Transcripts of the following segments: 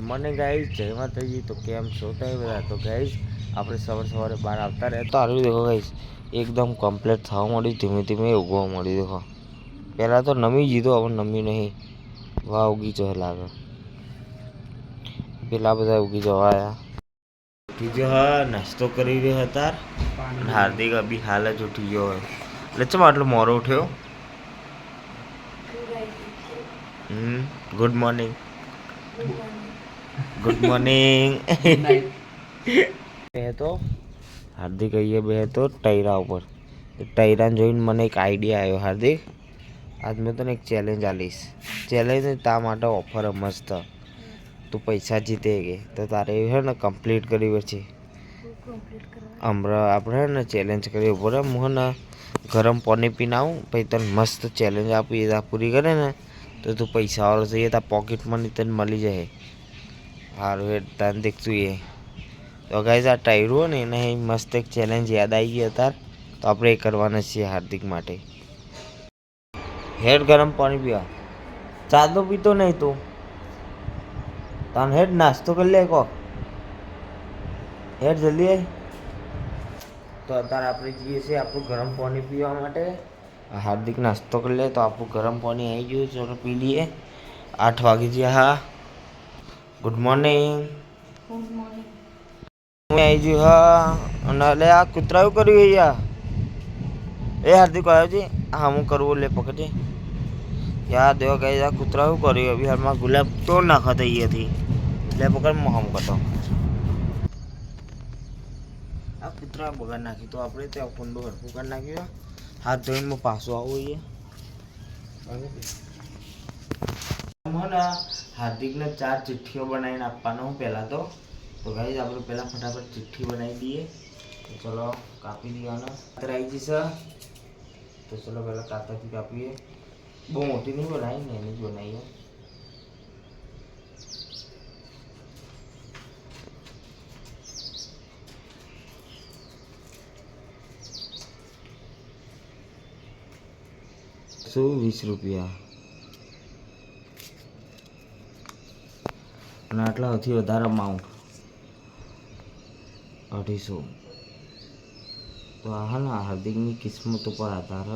Morning guys, જય માતાજી। તો કેમ છો તમે બધા? તો ગાઈઝ આપણે સવારે બહાર આવતા રહ્યા તો સારું દેખો ગાઈઝ, એકદમ કમ્પ્લીટ થવા માંડી, ધીમે ધીમે ઉગવા માંડી। દેખો પહેલાં તો નમી જીધો, હવે નમી નહીં, વાહ ઉગી જવા લાગે। પેલા બધા ઉગી જવા આવ્યા, ઉઠી ગયો હા, નાસ્તો કરી રહ્યો હતા। હાર્દિક અભી હાલ જ ઉઠી ગયો હોય, એટલે ચમ આટલો મોડો ઉઠ્યો? Good morning, good morning. બે તો હાર્દિક અહીંયા બે તો ટૈરા ઉપર, ટૈરાને જોઈને મને એક આઈડિયા આવ્યો। હાર્દિક, આજ મેં તને એક ચેલેન્જ આલીશ। ચેલેન્જ તા માટે ઓફર મસ્ત, તું પૈસા જીતે કે તો તારે છે ને કમ્પ્લીટ કરવી પડશે। હમણાં આપણે ને ચેલેન્જ કરવી પડે। હું ને ગરમ પાણી પીને આવું, પછી તને મસ્ત ચેલેન્જ આપી, એ પૂરી કરે ને તો તું પૈસાવાળો થઈએ, તાર પોકેટ મની તને મળી જાય। સારું એ તને દેખતું એ તો ગાઈઝ, આ ટાયરું હોય ને એને મસ્ત એક ચેલેન્જ યાદ આવી ગઈ અત્યારે, તો આપણે એ કરવાના છીએ હાર્દિક માટે। હેડ ગરમ પાણી પીવા, ચા તો પીતો નહીં તું, તાન હેડ નાસ્તો કરી લે કો, હેડ જલ્દી આય। તો અત્યારે આપણે જઈએ છીએ આપણું ગરમ પાણી પીવા માટે। હાર્દિક નાસ્તો કરી લે તો આપણું ગરમ પાણી આવી ગયું, ચલો પી લઈએ। 8 વાગી ગયા। હા, ગુડ મોર્નિંગ। ગુડ મોર્નિંગ આવી ગયું હા। અને લે આ કૂતરાયું કર્યું અહીંયા, એ હાર્દિક આવ્યો છે। હા હું કરવું, લે પકડજે યાર। દેવો ગાઈસ, આ કૂતરાયું કર્યું, અભી હાલમાં ગુલાબ તોડ નાખો તો અહીંયાથી, લે પકડ હમ કરતો। આ કૂતરા બગાડ નાખી, તો આપણે ત્યાં કુંડો હરખું કરી નાખ્યો। હાથ ધોઈને હું પાછો આવું અહીંયા। હાર્દિકને 4 ચિઠ્ઠીઓ બનાવીને આપવાનો હું પહેલાં તો ગાઈસ આપણે પહેલાં ફટાફટ ચિઠ્ઠી બનાવી દઈએ। તો ચલો કાપી દેવાના, કાતર આવી જશે તો ચલો પહેલાં કાતરથી કાપીએ। બહુ મોટી નહીં બનાવી ને, એની જ બનાવીએ। ₹20 અને આટલા સૌથી વધારે અમાઉન્ટ 250। તો આ હા ને હાર્દિકની કિસ્મત ઉપર આધાર હ।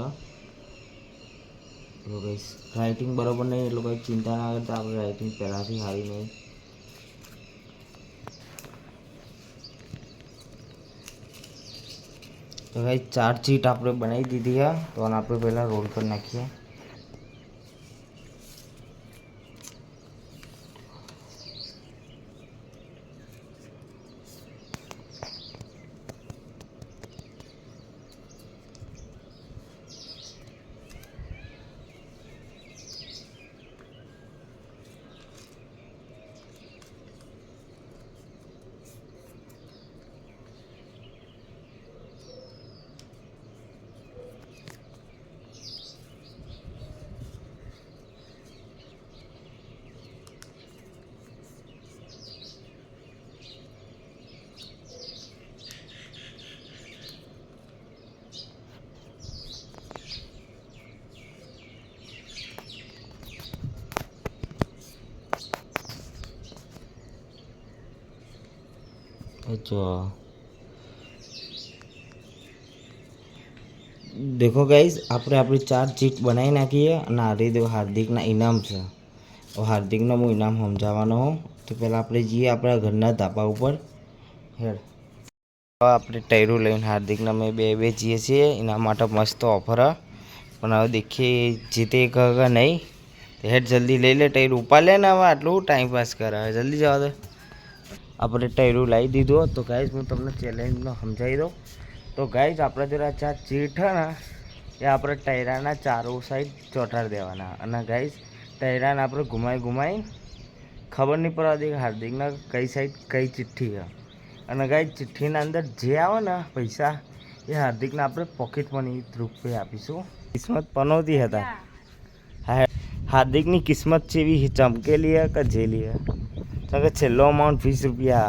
તો કંઈ રાઇટિંગ બરાબર નહીં, એટલે કંઈ ચિંતા ના કરતા, આપણે રાઇટિંગ પહેલાંથી સારી નહીં। તો કંઈ 4 ચીટ આપણે બનાવી દીધી છે, તો આને આપણે પહેલાં રોલ કરી નાખીએ। अच्छा देखो गाइज, આપણે આપણી 4 ચીટ બનાવી નાખીએ અને આ રીતે હાર્દિકના ઇનામ છે। હવે હાર્દિકનો હું ઇનામ સમજાવવાનો હોઉં તો પહેલાં આપણે જઈએ આપણા ઘરના ધાબા ઉપર। હેડ આપણે ટાયરું લઈને હાર્દિકના મેં બે જઈએ છીએ, એના માટે મસ્ત ઓફર હ। પણ હવે દેખીએ જીતે કે નહીં। હેડ જલ્દી લઈ લે, ટાયરું ઉપાડ લે ને, હવે આટલું ટાઈમ પાસ કરે, જલ્દી જવા દે। આપણે ટાયરું લાવી દીધું। તો ગાઈઝ હું તમને ચેલેન્જમાં સમજાવી દઉં। તો ગાઈઝ આપણે જોડે 4 ચીટ છે ને, એ આપણે ટાયરાના ચારો સાઈડ ચોંટાડી દેવાના। અને ગાઈઝ ટાયરાને આપણે ઘુમાવી ખબર નહીં પડવા દે હાર્દિકના કઈ સાઈડ કઈ ચિઠ્ઠી છે। અને ગાઈઝ ચિઠ્ઠીના અંદર જે આવે ને પૈસા, એ હાર્દિકને આપણે પોકેટ મની રૂપે આપીશું। કિસ્મત પનોતી હતા, હાર્દિકની કિસ્મત જેવી ચમકેલી હે કે જેલી હે, તો કે છેલ્લો અમાઉન્ટ ₹20।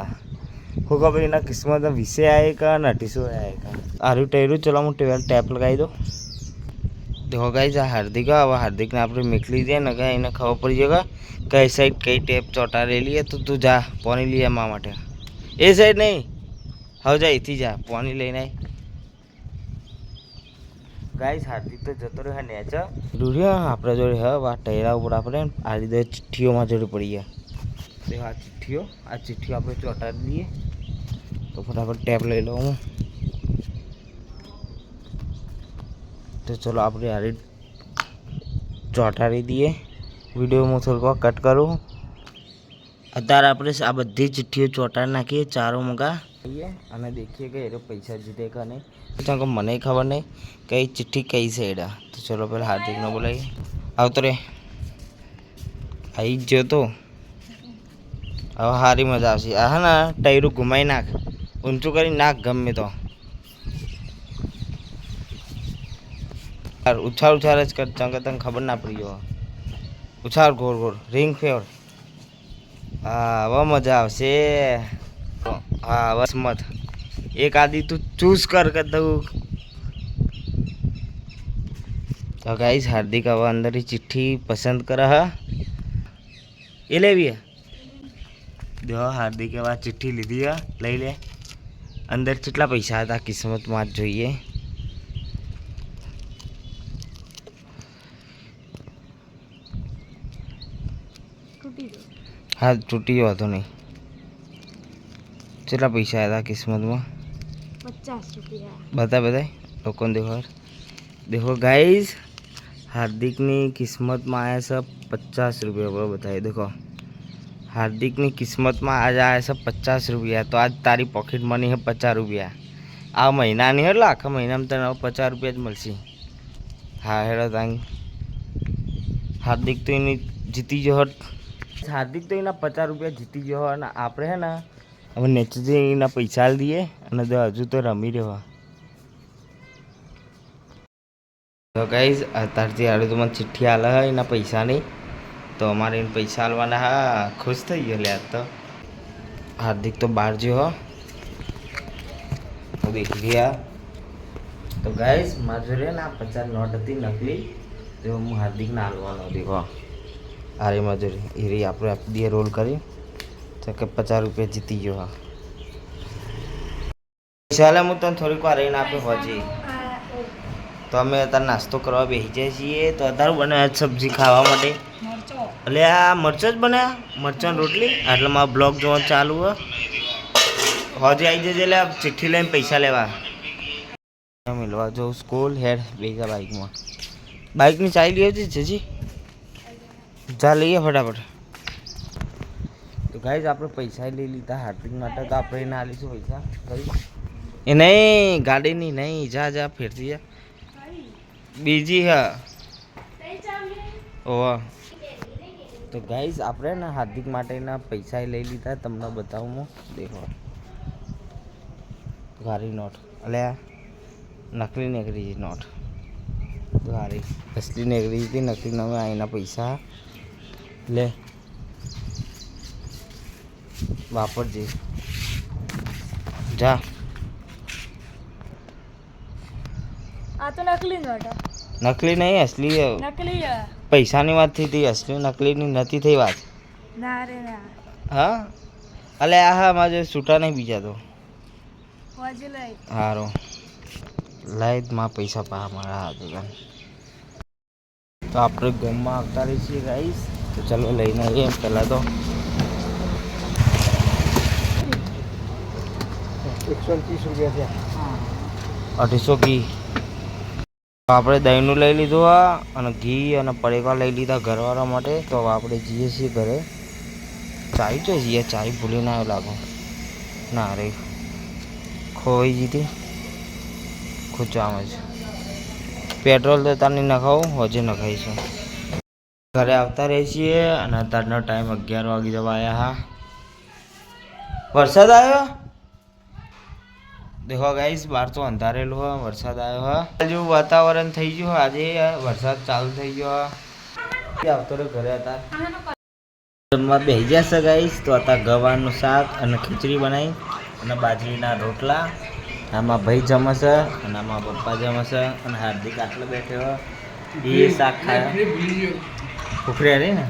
હું ખબર એના કિસ્મત 20 આવે કે 250 આવે કે આરું ટાયરું। ચલો હું ટેપ લગાવી દઉં। देखो गाइस, આ હાર્દિક, હવે હાર્દિકને આપણે મેકલી દઈએ ને, કે એને ખબર પડી જાય કઈ સાઈડ કઈ ટેપ ચોંટાડેલી તો તું જા પાણી લઈ મા માટે એ સાઈડ નહીં હવે જા અહીંથી જા પાણી લઈને ગાઈસ હાર્દિક તો જતો રહ્યો નેચ રૂરિયા આપણે જોડે હ વા ટૈરા ઉપર આપણે આ રીતે ચિઠ્ઠીઓમાં જોડે પડી ગયા દેખ આ ચિઠ્ઠીઓ આપણે ચોંટાડી દઈએ તો ફટાફટ ટેપ લઈ લો હું તો ચલો આપણે આ રીતે ચોંટાડી દઈએ વિડીયો હું થોડુંક કટ કરું અત્યારે આપણે આ બધી ચિઠ્ઠીઓ ચોંટાડી નાખીએ ચારો મગા અને દેખીએ કે એ પૈસા જીતે કે નહીં કારણ કે મને ખબર નહીં કઈ ચિઠ્ઠી કઈ સાઈડ તો ચલો પહેલાં હાર્દિકને બોલાવીએ આવતો રે આવી જ ગયો તો હવે સારી મજા આવશે આ હા ને ટાયરું ઘુમાઈ નાખ ઊંચું કરી નાખ ગમે તો ઉછાળ જ કર ચંકે તને ખબર ના પડી ગયો ઉછાળ ગોળ ગોળ રિંગ ફેવર હા હવે મજા આવશે હા બસ મત એક આદિ તું ચૂઝ કર દઉં તો ગાઈસ હાર્દિક હવે અંદર ચિઠ્ઠી પસંદ કરે હા એ લેવી જો હાર્દિક હવે ચિઠ્ઠી લીધી હા લઈ લે અંદર કેટલા પૈસા હતા કિસ્મતમાં જ જોઈએ હા તૂટી ગયો હતો નહીં કેટલા પૈસા હતા કિસ્મતમાં 50 રૂપિયા બધા લોકોને દેખો ગાઈઝ હાર્દિકની કિસ્મતમાં આવ્યા છે 50 રૂપિયા બરાબર બતાવી દેખો હાર્દિકની કિસ્મતમાં આજે આવ્યા છે 50 રૂપિયા તો આજ તારી પોકેટ મની છે 50 રૂપિયા આ મહિનાની એટલે આખા મહિનામાં તને 50 રૂપિયા જ મળશે હા હેડો તાંગ હાર્દિક તો એની જીતી ગયો હાર્દિક તો એના 50 રૂપિયા જીતી ગયો અને આપણે હે ને હવે નેચરથી એના પૈસા દઈએ અને હજુ તો રમી રહ્યો તો ગાઈઝ અત્યારથી હાડું તો મને ચિઠ્ઠી આલે હોય એના પૈસા નહીં તો અમારે એને પૈસા આલવાના હા ખુશ થઈ ગયો લે આજ તો હાર્દિક તો બહાર ગયો હું દેખી ગયા તો ગાઈઝ મારે જોડે ને આ 50 નોટ હતી નકલી તો હું હાર્દિકને આલવાનો દેખો આરે મજૂરી એરી આપણે આપી દઈએ રોલ કરી તો કે 50 રૂપિયા જીતી ગયો હા ચાલે હું તને થોડીક વાર રહીને આપે હોજી તો અમે અત્યારે નાસ્તો કરવા બેસી જાય છીએ તો અત્યારે બનાવ્યા સબ્જી ખાવા માટે એટલે આ મરચો જ બનાવ્યા મરચાં રોટલી એટલે મારો બ્લોગ જોવા ચાલુ હોય હોજી આવી જજે એટલે ચિઠ્ઠી લઈને પૈસા લેવા મિલવા જાઉં સ્કૂલ હેડ બેગા બાઇકની ચાલી લઈ આવતી જજી જા લઈએ ફટાફટ તો ગાઈઝ આપણે પૈસા લઈ લીધા હાર્દિક માટે તો આપણે એને આલીશું પૈસા કરી એ નહીં ગાડીની નહીં જા ફેરથી જા બીજી હા ઓહ તો ગાઈઝ આપણે ને હાર્દિક માટેના પૈસા લઈ લીધા તમને બતાવું હું દેખો ગાડી નોટ એટલે નકલી નીકળી નોટ ગાડી અસલી નીકળી હતી નકલી નવે અહીંના પૈસા લે વાપરજે જા આ તો નકલી નોટ નકલી નહીં અસલી નકલી પૈસાની વાત થઈ હતી અસલી નકલીની નથી થઈ વાત ના રે ના હા અલે આ હા મારે છૂટા નહીં બીજા તો વાજી લઈ હારો લાઈટ માં પૈસા પા મારા હાથ તો આપણે ગામમાં આવતા રહી છીએ ગાઈસ તો ચલો લઈને આવીએ પહેલાં તો 130 રૂપિયા થયા 250 ઘી આપણે દહીંનું લઈ લીધું આ અને ઘી અને પડીકા લઈ લીધા ઘરવાળા માટે તો આપણે જઈએ છીએ ઘરે ચાય તો જઈએ ચાય ભૂલી ના આવ્યો લાગો ના રે ખોવાઈ જીતી ખૂચામાં જ પેટ્રોલ તો તારની નખાવું હજે નખાઈશું ઘરે આવતા રહીએ છીએ અને અત્યારનો ટાઈમ 11 વાગી જવા આવ્યા હા વરસાદ આવ્યો દેખો ગાઈસ બહાર તો અંધારેલું હોય વરસાદ આવ્યો હા જેવું વાતાવરણ થઈ ગયું આજે વરસાદ ચાલુ થઈ ગયો આવતો રહ્યો ઘરે હતા જમવા બેસી જશે ગાઈસ તો અત્યારે ગવાનું શાક અને ખીચડી બનાવી અને બાજરીના રોટલા આમાં ભાઈ જમશે અને આમાં પપ્પા જમશે અને હાર્દિક આટલો બેઠો એ શાક ખાય ઉખરી રહી ને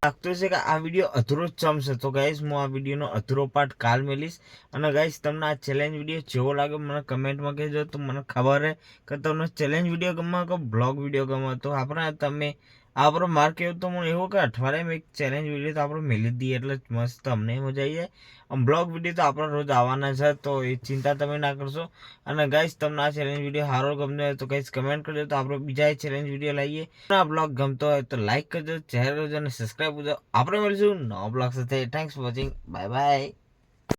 લાગતું છે કે આ વિડીયો અધૂરો જ ચમશે, તો ગાઈઝ હું આ વિડીયોનો અધૂરો પાર્ટ કાલ મેલીશ. અને ગાઈઝ તમને આ ચેલેન્જ વિડીયો જેવો લાગે મને કમેન્ટમાં કહેજો, તો મને ખબર છે કે તમને ચેલેન્જ વિડીયો ગમે કે બ્લોગ વિડીયો ગમે. તો આપણે તમે આપણો માર્ક એવો તો મને એવું કે અઠવાડિયામાં એક ચેલેન્જ વિડીયો તો આપણે મેલી જ દઈએ એટલે મસ્ત અમને મજા આવી જાય. આમ બ્લોગ વિડીયો તો આપણે રોજ આવવાના છે, તો એ ચિંતા તમે ના કરશો. અને ગાઈઝ તમને આ ચેલેન્જ વિડીયો સારો ગમતો હોય તો ગાઈઝ કમેન્ટ કરજો, તો આપણે બીજા ચેલેન્જ વિડીયો લાવીએ. આ બ્લોગ ગમતો હોય તો લાઈક કરજો, શેર કરજો અને સબસ્ક્રાઈબ કરજો. આપણે મળીશું નવા બ્લોગ સાથે. Thanks for watching. Bye bye.